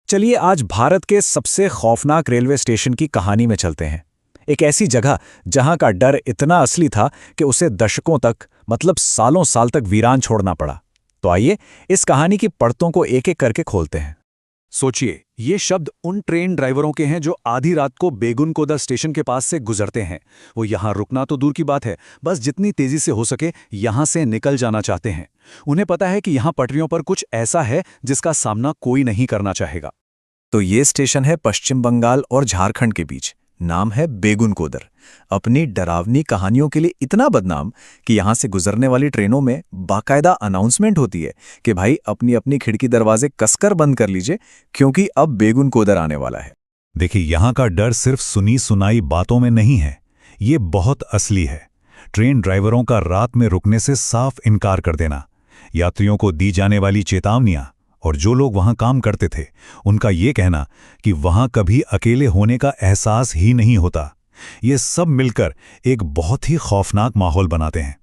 चलिए आज भारत के सबसे खौफनाक रेलवे स्टेशन की कहानी में चलते हैं। एक ऐसी जगह जहां का डर इतना असली था कि उसे दशकों तक मतलब सालों साल तक वीरान छोड़ना पड़ा। तो आइए इस कहानी की परतों को एक एक करके खोलते हैं। सोचिए, ये शब्द उन ट्रेन ड्राइवरों के हैं जो आधी रात को बेगुनकोदा स्टेशन के पास से गुजरते हैं। वो यहां रुकना तो दूर की बात है, बस जितनी तेजी से हो सके यहां से निकल जाना चाहते हैं। उन्हें पता है कि यहां पटरियों पर कुछ ऐसा है जिसका सामना कोई नहीं करना चाहेगा। तो ये स्टेशन है पश्चिम बंगाल और झारखंड के बीच। नाम है बेगुनकोदर। अपनी डरावनी कहानियों के लिए इतना बदनाम कि यहां से गुजरने वाली ट्रेनों में बाकायदा अनाउंसमेंट होती है कि भाई अपनी अपनी खिड़की दरवाजे कसकर बंद कर लीजिए, क्योंकि अब बेगुनकोदर आने वाला है। देखिए, यहाँ का डर सिर्फ सुनी सुनाई बातों में नहीं है, ये बहुत असली है। ट्रेन ड्राइवरों का रात में रुकने से साफ इनकार कर देना, यात्रियों को दी जाने वाली चेतावनियां, और जो लोग वहां काम करते थे उनका ये कहना कि वहां कभी अकेले होने का एहसास ही नहीं होता, ये सब मिलकर एक बहुत ही खौफनाक माहौल बनाते हैं।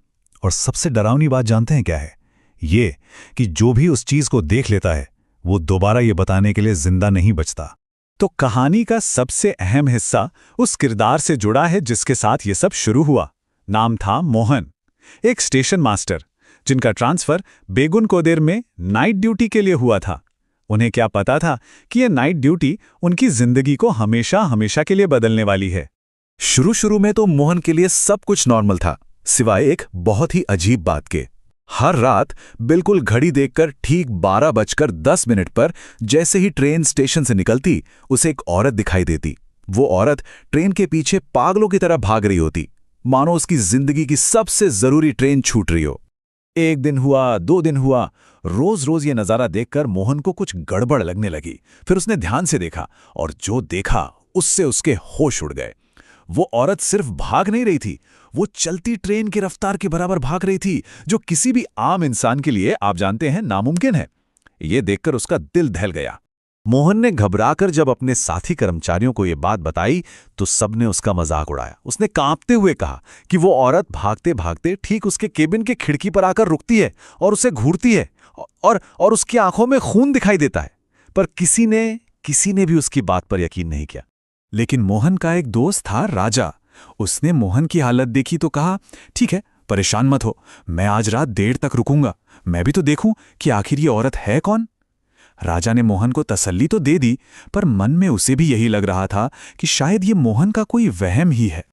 और सबसे डरावनी बात जानते हैं क्या है? ये कि जो भी उस चीज को देख लेता है वो दोबारा ये बताने के लिए जिंदा नहीं बचता। तो कहानी का सबसे अहम हिस्सा उस किरदार से जुड़ा है जिसके साथ ये सब शुरू हुआ। नाम था मोहन, एक स्टेशन मास्टर जिनका ट्रांसफर बेगुनकोदर में नाइट ड्यूटी के लिए हुआ था। उन्हें क्या पता था कि ये नाइट ड्यूटी उनकी जिंदगी को हमेशा हमेशा के लिए बदलने वाली है। शुरू में तो मोहन के लिए सब कुछ नॉर्मल था, सिवाय एक बहुत ही अजीब बात के। हर रात बिल्कुल घड़ी देखकर ठीक 12:10 पर जैसे ही ट्रेन स्टेशन से निकलती, उसे एक औरत दिखाई देती। वो औरत ट्रेन के पीछे पागलों की तरह भाग रही होती, मानो उसकी जिंदगी की सबसे जरूरी ट्रेन छूट रही हो। एक दिन हुआ, 2 दिन हुआ, रोज रोज ये नजारा देखकर मोहन को कुछ गड़बड़ लगने लगी। फिर उसने ध्यान से देखा, और जो देखा उससे उसके होश उड़ गए। वो औरत सिर्फ भाग नहीं रही थी, वो चलती ट्रेन की रफ्तार के बराबर भाग रही थी, जो किसी भी आम इंसान के लिए, आप जानते हैं, नामुमकिन है। ये देखकर उसका दिल दहल गया। मोहन ने घबराकर जब अपने साथी कर्मचारियों को ये बात बताई तो सबने उसका मजाक उड़ाया। उसने कांपते हुए कहा कि वो औरत भागते भागते ठीक उसके केबिन के खिड़की पर आकर रुकती है और उसे घूरती है, और उसकी आंखों में खून दिखाई देता है। पर किसी ने भी उसकी बात पर यकीन नहीं किया। लेकिन मोहन का एक दोस्त था, राजा। उसने मोहन की हालत देखी तो कहा, ठीक है, परेशान मत हो, मैं आज रात देर तक रुकूंगा, मैं भी तो देखूं कि आखिर ये औरत है कौन। राजा ने मोहन को तसल्ली तो दे दी, पर मन में उसे भी यही लग रहा था कि शायद ये मोहन का कोई वहम ही है।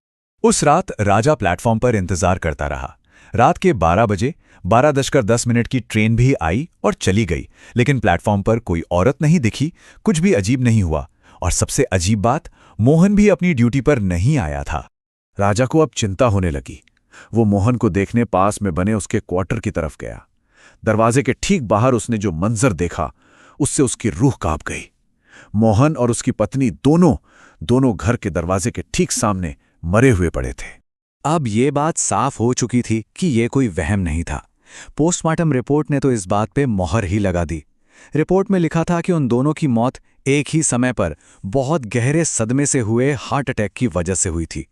उस रात राजा प्लेटफॉर्म पर इंतजार करता रहा। रात के 12 बजे 12:10 की ट्रेन भी आई और चली गई, लेकिन प्लेटफॉर्म पर कोई औरत नहीं दिखी, कुछ भी अजीब नहीं हुआ। और सबसे अजीब बात, मोहन भी अपनी ड्यूटी पर नहीं आया था। राजा को अब चिंता होने लगी। वो मोहन को देखने पास में बने उसके क्वार्टर की तरफ गया। दरवाजे के ठीक बाहर उसने जो मंजर देखा, उससे उसकी रूह कांप गई। मोहन और उसकी पत्नी दोनों घर के दरवाजे के ठीक सामने मरे हुए पड़े थे। अब ये बात साफ हो चुकी थी कि ये कोई वहम नहीं था। पोस्टमार्टम रिपोर्ट ने तो इस बात पे मोहर ही लगा दी। रिपोर्ट में लिखा था कि उन दोनों की मौत एक ही समय पर बहुत गहरे सदमे से हुए हार्ट अटैक की वजह से हुई थी।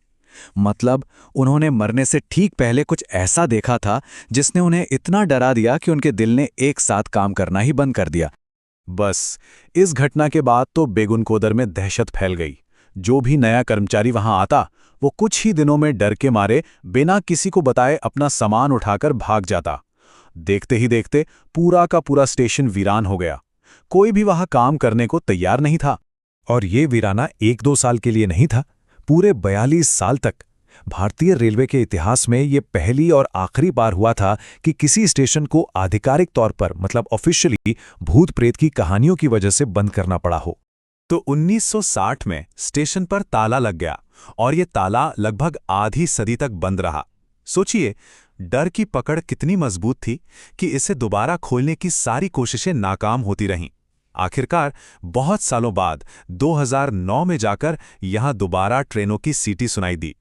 मतलब उन्होंने मरने से ठीक पहले कुछ ऐसा देखा था जिसने उन्हें इतना डरा दिया कि उनके दिल ने एक साथ काम करना ही बंद कर दिया। बस इस घटना के बाद तो बेगुनकोदर में दहशत फैल गई। जो भी नया कर्मचारी वहां आता, वो कुछ ही दिनों में डर के मारे बिना किसी को बताए अपना सामान उठाकर भाग जाता। देखते ही देखते पूरा का पूरा स्टेशन वीरान हो गया। कोई भी वहां काम करने को तैयार नहीं था। और ये वीराना 1-2 साल के लिए नहीं था, पूरे 42 साल तक। भारतीय रेलवे के इतिहास में ये पहली और आखिरी बार हुआ था कि किसी स्टेशन को आधिकारिक तौर पर, मतलब ऑफिशियली, भूत प्रेत की कहानियों की वजह से बंद करना पड़ा हो। तो 1960 में स्टेशन पर ताला लग गया, और ये ताला लगभग आधी सदी तक बंद रहा। सोचिए, डर की पकड़ कितनी मजबूत थी कि इसे दोबारा खोलने की सारी कोशिशें नाकाम होती रहीं। आखिरकार बहुत सालों बाद 2009 में जाकर यहां दोबारा ट्रेनों की सीटी सुनाई दी।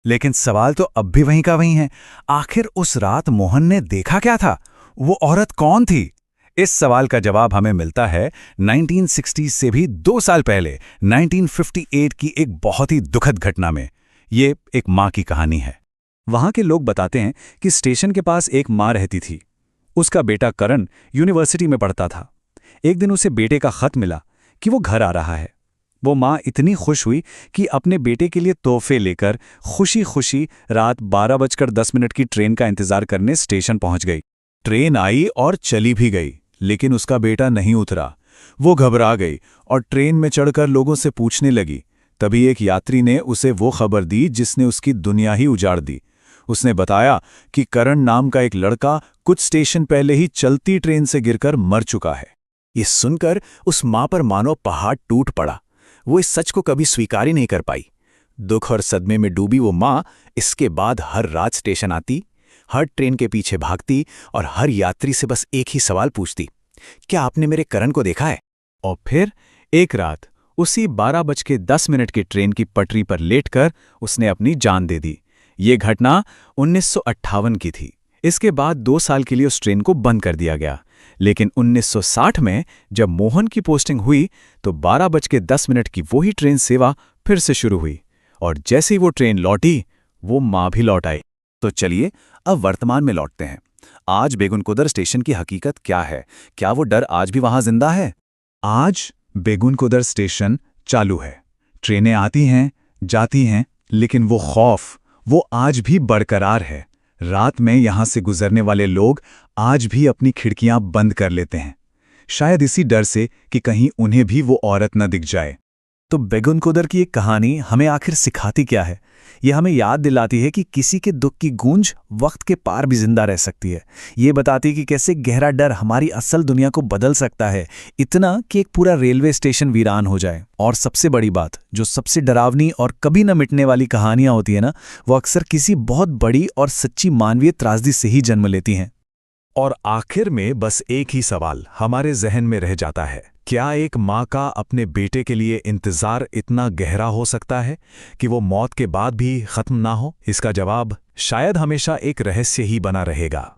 लेकिन सवाल तो अब भी वहीं का वहीं है। आखिर उस रात मोहन ने देखा क्या था? वो औरत कौन थी? इस सवाल का जवाब हमें मिलता है 1960 से भी 2 साल पहले 1958 की एक बहुत ही दुखद घटना में। ये एक माँ की कहानी है। वहां के लोग बताते हैं कि स्टेशन के पास एक माँ रहती थी। उसका बेटा करण यूनिवर्सिटी में पढ़ता था। एक दिन उसे बेटे का खत मिला कि वो घर आ रहा है। वो माँ इतनी खुश हुई कि अपने बेटे के लिए तोहफे लेकर खुशी खुशी रात 12:10 की ट्रेन का इंतजार करने स्टेशन पहुंच गई। ट्रेन आई और चली भी गई, लेकिन उसका बेटा नहीं उतरा। वो घबरा गई और ट्रेन में चढ़कर लोगों से पूछने लगी। तभी एक यात्री ने उसे वो खबर दी जिसने उसकी दुनिया ही उजाड़ दी। उसने बताया कि करण नाम का एक लड़का कुछ स्टेशन पहले ही चलती ट्रेन से गिरकर मर चुका है। ये सुनकर उस माँ पर मानो पहाड़ टूट पड़ा। वो इस सच को कभी स्वीकार ही नहीं कर पाई। दुख और सदमे में डूबी वो माँ इसके बाद हर रात स्टेशन आती, हर ट्रेन के पीछे भागती और हर यात्री से बस एक ही सवाल पूछती, क्या आपने मेरे करण को देखा है? और फिर एक रात उसी 12:10 की ट्रेन की पटरी पर लेटकर उसने अपनी जान दे दी। ये घटना 1958 की थी। इसके बाद 2 साल के लिए उस ट्रेन को बंद कर दिया गया। लेकिन 1960 में जब मोहन की पोस्टिंग हुई तो 12:10 की वही ट्रेन सेवा फिर से शुरू हुई। और जैसे ही वो ट्रेन लौटी, वो माँ भी लौट आई। तो चलिए अब वर्तमान में लौटते हैं। आज बेगुनकुदर स्टेशन की हकीकत क्या है? क्या वो डर आज भी वहां जिंदा है? आज बेगुनकुदर स्टेशन चालू है। ट्रेनें आती हैं, जाती हैं, लेकिन वो खौफ वो आज भी बरकरार है। रात में यहां से गुजरने वाले लोग आज भी अपनी खिड़कियां बंद कर लेते हैं, शायद इसी डर से कि कहीं उन्हें भी वो औरत न दिख जाए। तो बेगुनकुदर की एक कहानी हमें आखिर सिखाती क्या है? ये हमें याद दिलाती है कि किसी के दुख की गूंज वक्त के पार भी जिंदा रह सकती है। ये बताती है कि कैसे गहरा डर हमारी असल दुनिया को बदल सकता है, इतना कि एक पूरा रेलवे स्टेशन वीरान हो जाए। और सबसे बड़ी बात, जो सबसे डरावनी और कभी न मिटने वाली कहानियां होती है ना, वो अक्सर किसी बहुत बड़ी और सच्ची मानवीय त्रासदी से ही जन्म लेती हैं। और आखिर में बस एक ही सवाल हमारे जहन में रह जाता है, क्या एक माँ का अपने बेटे के लिए इंतजार इतना गहरा हो सकता है कि वो मौत के बाद भी खत्म ना हो? इसका जवाब शायद हमेशा एक रहस्य ही बना रहेगा।